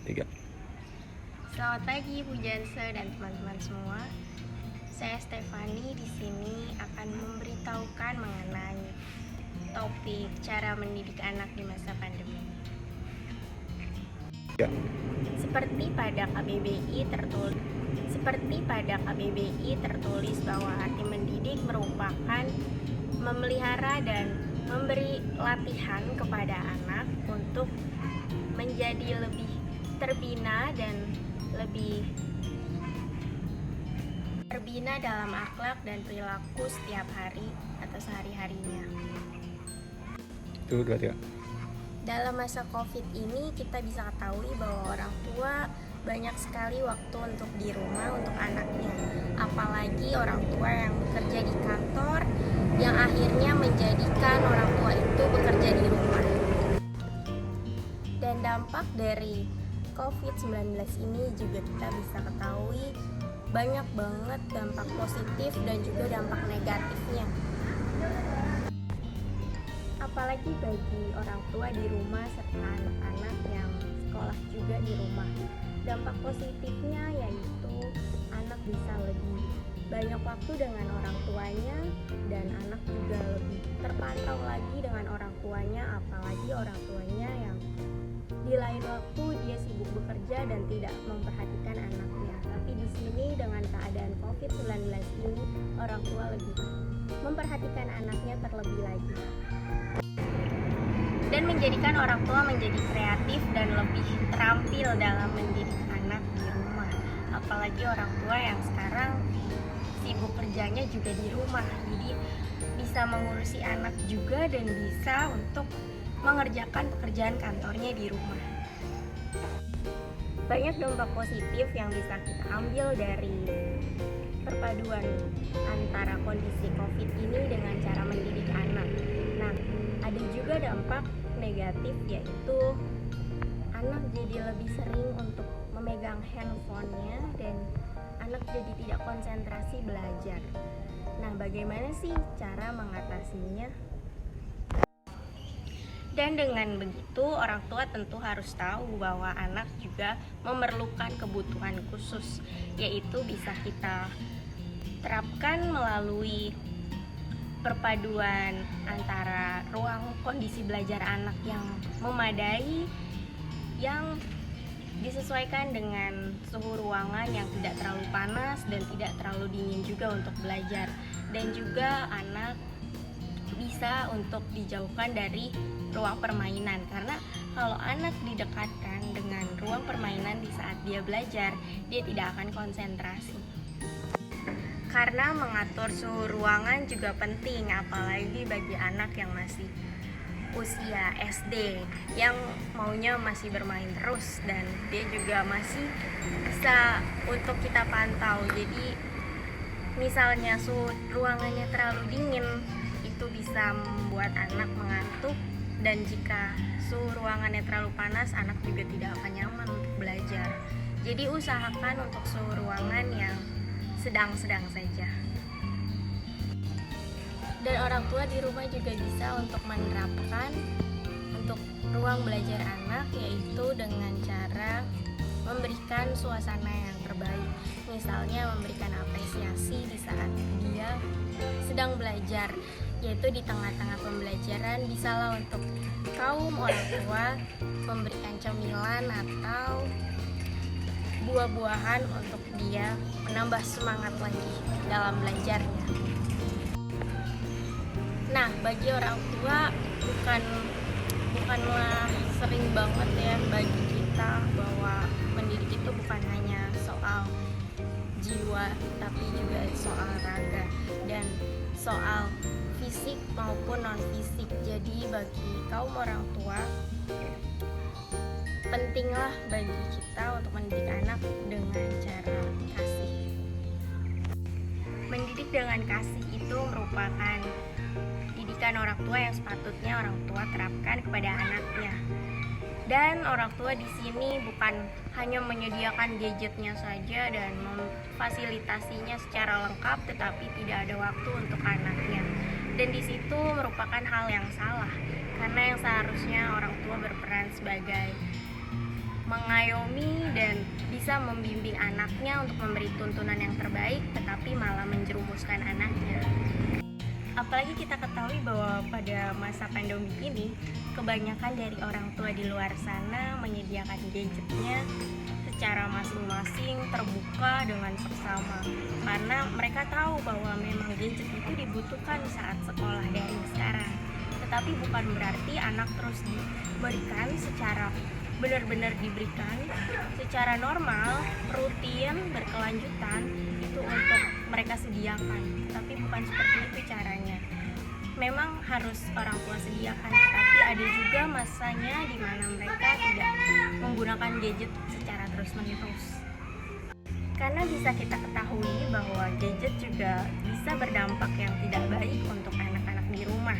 Tiga. Selamat pagi Pujanse dan teman-teman semua. Saya Stefani di sini akan memberitahukan mengenai topik cara mendidik anak di masa pandemi. Ya. Seperti pada KBBI tertulis bahwa arti mendidik merupakan memelihara dan memberi latihan kepada anak untuk menjadi lebih terbina dan lebih terbina dalam akhlak dan perilaku setiap hari atau sehari-harinya. Itu 2, 3. Dalam masa COVID ini kita bisa ketahui bahwa orang tua banyak sekali waktu untuk di rumah untuk anaknya. Apalagi orang tua yang bekerja di kantor yang akhirnya menjadikan orang tua itu bekerja di rumah. Dan dampak dari COVID-19 ini juga kita bisa ketahui banyak banget dampak positif dan juga dampak negatifnya. Apalagi bagi orang tua di rumah serta anak-anak yang sekolah juga di rumah. Dampak positifnya yaitu anak bisa lebih banyak waktu dengan orang tuanya dan anak juga lebih terpantau lagi dengan orang tuanya, apalagi orang tuanya yang di lain waktu dia sibuk bekerja dan tidak memperhatikan anaknya. Tapi di sini dengan keadaan COVID-19 ini orang tua lebih memperhatikan anaknya terlebih lagi. Dan menjadikan orang tua menjadi kreatif dan lebih terampil dalam mendidik anak di rumah. Apalagi orang tua yang sekarang sibuk kerjanya juga di rumah, jadi bisa mengurusi anak juga dan bisa untuk mengerjakan pekerjaan kantornya di rumah. Banyak dampak positif yang bisa kita ambil dari perpaduan antara kondisi COVID ini dengan cara mendidik anak. Nah, ada juga dampak negatif yaitu anak jadi lebih sering untuk memegang handphonenya dan anak jadi tidak konsentrasi belajar. Nah, bagaimana sih cara mengatasinya? Dan dengan begitu orang tua tentu harus tahu bahwa anak juga memerlukan kebutuhan khusus, yaitu bisa kita terapkan melalui perpaduan antara ruang kondisi belajar anak yang memadai, yang disesuaikan dengan suhu ruangan yang tidak terlalu panas dan tidak terlalu dingin juga untuk belajar. Dan juga anak bisa untuk dijauhkan dari ruang permainan, karena kalau anak didekatkan dengan ruang permainan di saat dia belajar, dia tidak akan konsentrasi. Karena mengatur suhu ruangan juga penting, apalagi bagi anak yang masih usia SD yang maunya masih bermain terus dan dia juga masih bisa untuk kita pantau. Jadi misalnya suhu ruangannya terlalu dingin, itu bisa membuat anak mengantuk, dan jika suhu ruangannya terlalu panas, anak juga tidak akan nyaman untuk belajar. Jadi usahakan untuk suhu ruangan yang sedang-sedang saja. Dan orang tua di rumah juga bisa untuk menerapkan untuk ruang belajar anak, yaitu dengan cara memberikan suasana yang terbaik. Misalnya memberikan apresiasi di saat dia sedang belajar, yaitu di tengah-tengah pembelajaran bisalah untuk kaum orang tua memberikan cemilan atau buah-buahan untuk dia menambah semangat lagi dalam belajarnya. Nah, bagi orang tua bukanlah sering banget ya bagi kita bahwa mendidik itu bukan hanya soal jiwa, tapi juga soal raga dan soal fisik maupun non fisik. Jadi bagi kaum orang tua pentinglah bagi kita untuk mendidik anak dengan cara kasih. Mendidik dengan kasih itu merupakan didikan orang tua yang sepatutnya orang tua terapkan kepada anaknya. Dan orang tua di sini bukan hanya menyediakan gadgetnya saja dan memfasilitasinya secara lengkap, tetapi tidak ada waktu untuk anaknya. Dan di situ merupakan hal yang salah, karena yang seharusnya orang tua berperan sebagai mengayomi dan bisa membimbing anaknya untuk memberi tuntunan yang terbaik, tetapi malah menjerumuskan anaknya. Apalagi kita ketahui bahwa pada masa pandemi ini, kebanyakan dari orang tua di luar sana menyediakan gadgetnya secara masing-masing terbuka dengan seksama, karena mereka tahu bahwa memang gadget itu dibutuhkan saat sekolah daring sekarang. Tetapi bukan berarti anak terus diberikan secara benar-benar diberikan secara normal, rutin, berkelanjutan itu untuk mereka sediakan. Tapi bukan seperti itu caranya. Memang harus orang tua sediakan, tetapi ada juga masanya di mana mereka tidak menggunakan gadget secara terus-menerus. Karena bisa kita ketahui bahwa gadget juga bisa berdampak yang tidak baik untuk anak-anak di rumah.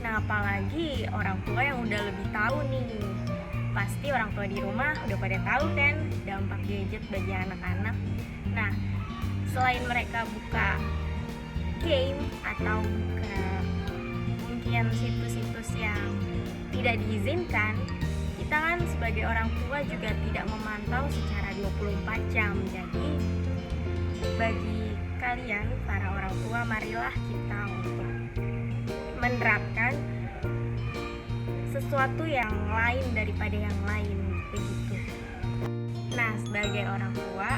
Nah, apalagi orang tua yang udah lebih tahu nih. Pasti orang tua di rumah udah pada tahu kan dampak gadget bagi anak-anak. Nah, selain mereka buka game atau buka mungkin situs-situs yang tidak diizinkan, kita kan sebagai orang tua juga tidak memantau secara 24 jam. Jadi bagi kalian para orang tua, marilah kita untuk menerapkan sesuatu yang lain daripada yang lain, begitu. Nah, sebagai orang tua,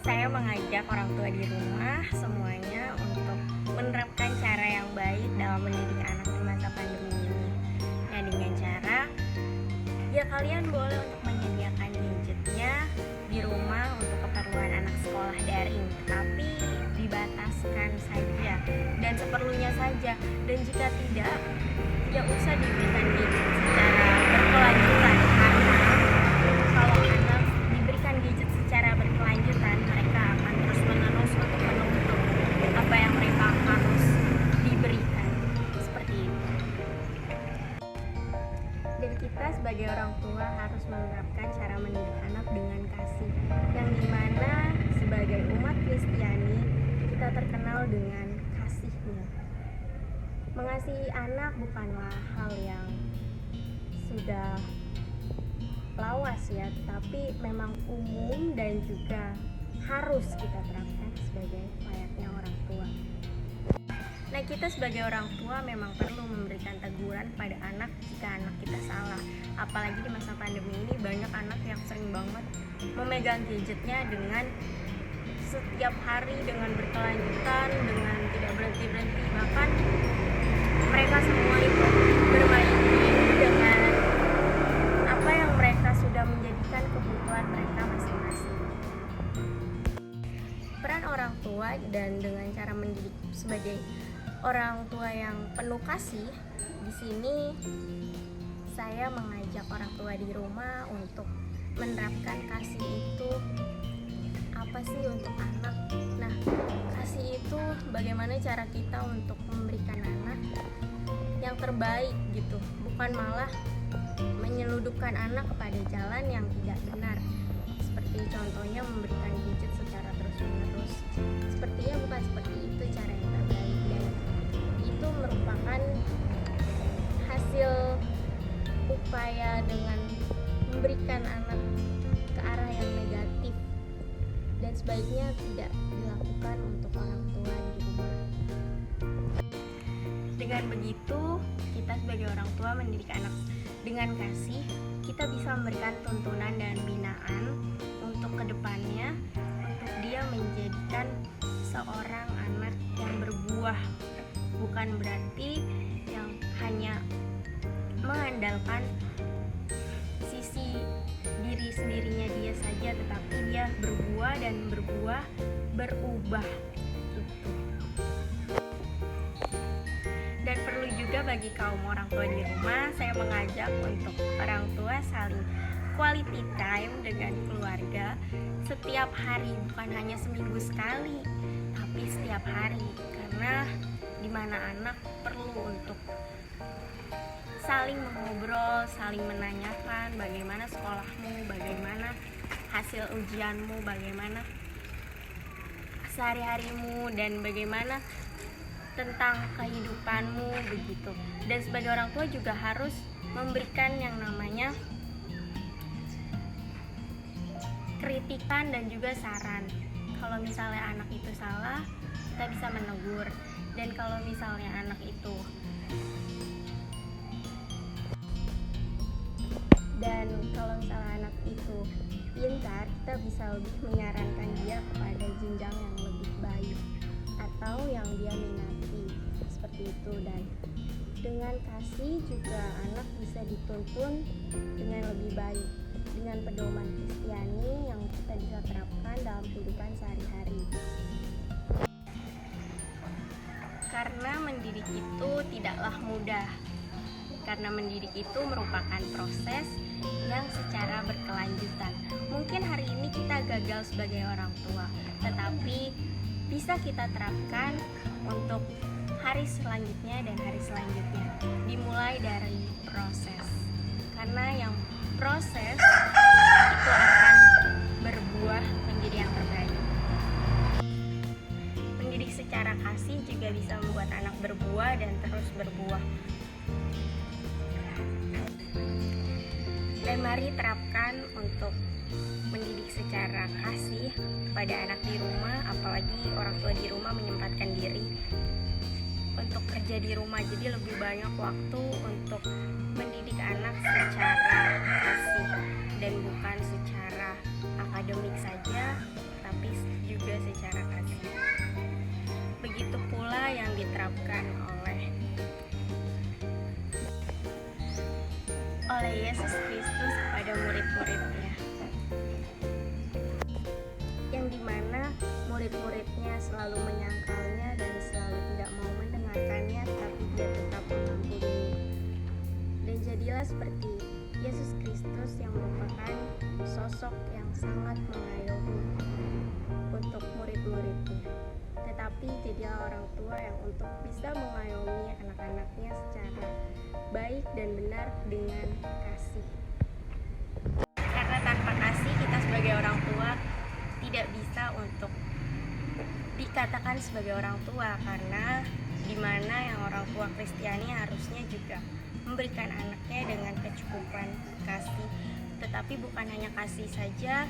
saya mengajak orang tua di rumah semuanya untuk menerapkan cara yang baik dalam mendidik anak di masa pandemi ini. Nah, dengan cara ya kalian boleh untuk menyediakan gadgetnya di rumah untuk keperluan anak sekolah daring, tapi dibataskan saja dan seperlunya saja. Dan jika tidak usah diberikan gadget secara berkelanjutan, karena kalau anak diberikan gadget secara berkelanjutan, mereka akan terus-menerus untuk menuntut apa yang mereka harus diberikan, seperti itu. Dan kita sebagai orang tua harus menerapkan cara mendidik anak dengan kasih, yang dimana sebagai umat Kristiani kita terkenal dengan kasihnya. Mengasihi anak bukanlah hal yang sudah lawas ya, tapi memang umum dan juga harus kita terapkan sebagai layaknya orang tua. Nah, kita sebagai orang tua memang perlu memberikan teguran pada anak jika anak kita salah. Apalagi di masa pandemi ini banyak anak yang sering banget memegang gadgetnya dengan setiap hari, dengan berkelanjutan, dengan tidak berhenti-berhenti. Bahkan mereka semua itu bermain game dengan apa yang mereka sudah menjadikan kebutuhan mereka masing-masing. Peran orang tua dan dengan cara mendidik sebagai orang tua yang penuh kasih, di sini saya mengajak orang tua di rumah untuk menerapkan kasih itu apa sih untuk anak. Nah, kasih itu bagaimana cara kita untuk memberikan anak yang terbaik gitu, bukan malah menyeludupkan anak kepada jalan yang tidak benar, seperti contohnya memberikan gadget secara terus-menerus. Sepertinya bukan seperti itu cara yang terbaik, dan itu merupakan hasil upaya dengan memberikan anak ke arah yang negatif, dan sebaiknya tidak dilakukan untuk orang tua di rumah. Dengan begitu, kita sebagai orang tua mendidik anak dengan kasih, kita bisa memberikan tuntunan dan binaan untuk kedepannya, untuk dia menjadikan seorang anak yang berbuah. Bukan berarti yang hanya mengandalkan sisi diri sendirinya dia saja, tetapi dia berbuah dan berubah gitu. Dan perlu juga bagi kaum orang tua di rumah, saya mengajak untuk orang tua saling quality time dengan keluarga setiap hari, bukan hanya seminggu sekali, tapi setiap hari. Karena dimana anak perlu untuk saling mengobrol, saling menanyakan bagaimana sekolahmu, bagaimana hasil ujianmu, bagaimana sehari-harimu, dan bagaimana tentang kehidupanmu, begitu. Dan sebagai orang tua juga harus memberikan yang namanya kritikan dan juga saran. Kalau misalnya anak itu salah, kita bisa menegur. Dan kalau misalnya anak itu pintar, kita bisa lebih menyarankan dia kepada jenjang yang lebih baik atau yang dia minati, seperti itu. Dan dengan kasih juga anak bisa dituntun dengan lebih baik dengan pedoman Kristiani yang kita bisa terapkan dalam kehidupan sehari-hari. Karena mendidik itu tidaklah mudah, karena mendidik itu merupakan proses yang secara berkelanjutan. Mungkin hari ini kita gagal sebagai orang tua, tetapi bisa kita terapkan untuk hari selanjutnya dan hari selanjutnya. Dimulai dari proses, karena yang proses itu akan berbuah menjadi yang terbaik. Mendidik secara kasih juga bisa membuat anak berbuah dan terus berbuah. Dan mari terapkan untuk mendidik secara kasih pada anak di rumah, apalagi orang tua di rumah menyempatkan diri untuk kerja di rumah, jadi lebih banyak waktu untuk mendidik anak secara kasih dan bukan secara akademik saja, tapi juga secara kasih. Begitu pula yang diterapkan oleh Yesus Kristus kepada murid-muridnya, yang dimana murid-muridnya selalu menyangkalnya dan selalu tidak mau mendengarkannya, tapi dia tetap mengampuni. Dan jadilah seperti Yesus Kristus yang merupakan sosok yang sangat mengayomi untuk murid-muridnya, tetapi jadilah orang tua yang untuk bisa mengayomi anak-anaknya secara baik dan benar dengan kasih. Karena tanpa kasih kita sebagai orang tua tidak bisa untuk dikatakan sebagai orang tua, karena dimana yang orang tua Kristiani harusnya juga memberikan anaknya dengan kecukupan kasih, tetapi bukan hanya kasih saja,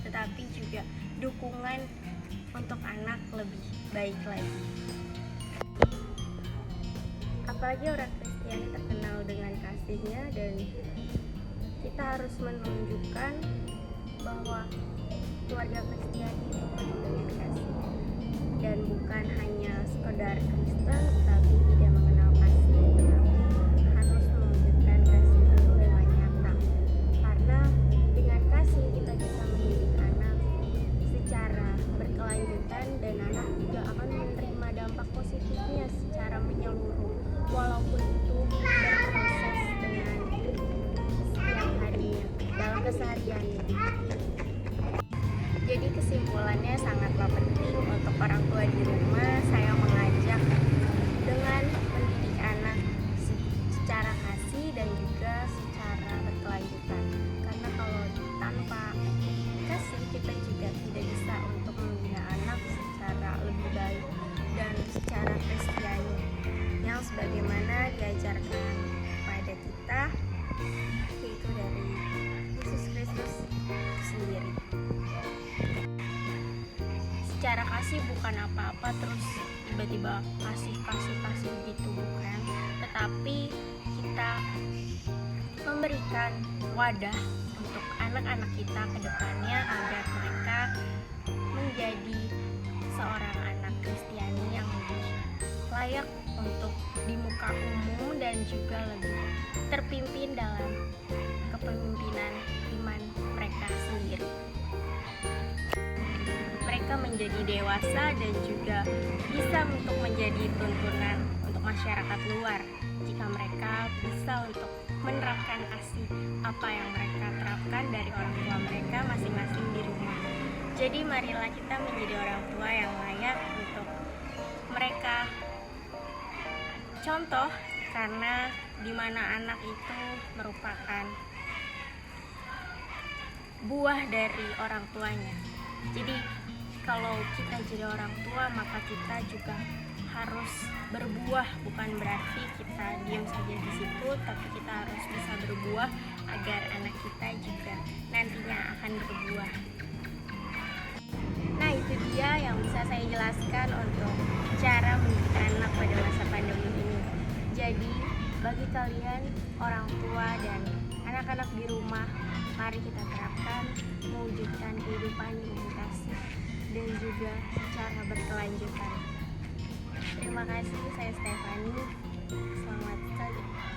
tetapi juga dukungan untuk anak lebih baik lagi. Apalagi orang Kristiani terkenal dengan kasihnya, dan kita harus menunjukkan bahwa keluarga Kristiani itu penuh dengan kasih dan bukan hanya sekedar Kristen tapi tidak mengenal kasih, tetapi harus menunjukkan kasih itu dengan nyata, karena dengan kasih kita bisa mendidik anak secara berkelanjutan dan anak juga akan menerima dampak positifnya secara menyeluruh, walaupun itu berproses dengan setiap harinya dalam kesehariannya. Jadi kesimpulannya sangatlah penting untuk orang tua di rumah. Saya mengajak dengan mendidik anak secara kasih dan juga secara berkelanjutan, karena kalau tanpa kasih kita juga tidak bisa untuk membina anak secara lebih baik dan secara Kristiani yang sebagaimana diajarkan pada kita, yaitu dari Yesus Kristus sendiri. Secara kasih bukan apa-apa terus tiba-tiba kasih gitu, bukan, tetapi kita memberikan wadah untuk anak-anak kita ke depannya agar mereka menjadi seorang anak Kristiani yang lebih layak untuk di muka umum dan juga lebih terpimpin dalam kepemimpinan iman mereka sendiri. Mereka menjadi dewasa dan juga bisa untuk menjadi tuntunan untuk masyarakat luar jika mereka bisa untuk menerapkan kasih apa yang mereka terapkan dari orang tua mereka masing-masing di rumah. Jadi marilah kita menjadi orang tua yang layak untuk mereka contoh, karena dimana anak itu merupakan buah dari orang tuanya. Jadi kalau kita jadi orang tua, maka kita juga harus berbuah, bukan berarti kita diam saja di situ, takut, tapi kita harus bisa berbuah agar anak kita juga nantinya akan berbuah. Nah, itu dia yang bisa saya jelaskan untuk cara mendidik anak pada masa pandemi ini. Jadi, bagi kalian orang tua dan anak-anak di rumah, mari kita terapkan mewujudkan kehidupan yang kasih dan juga secara berkelanjutan. Terima kasih, saya Stefani. Selamat pagi.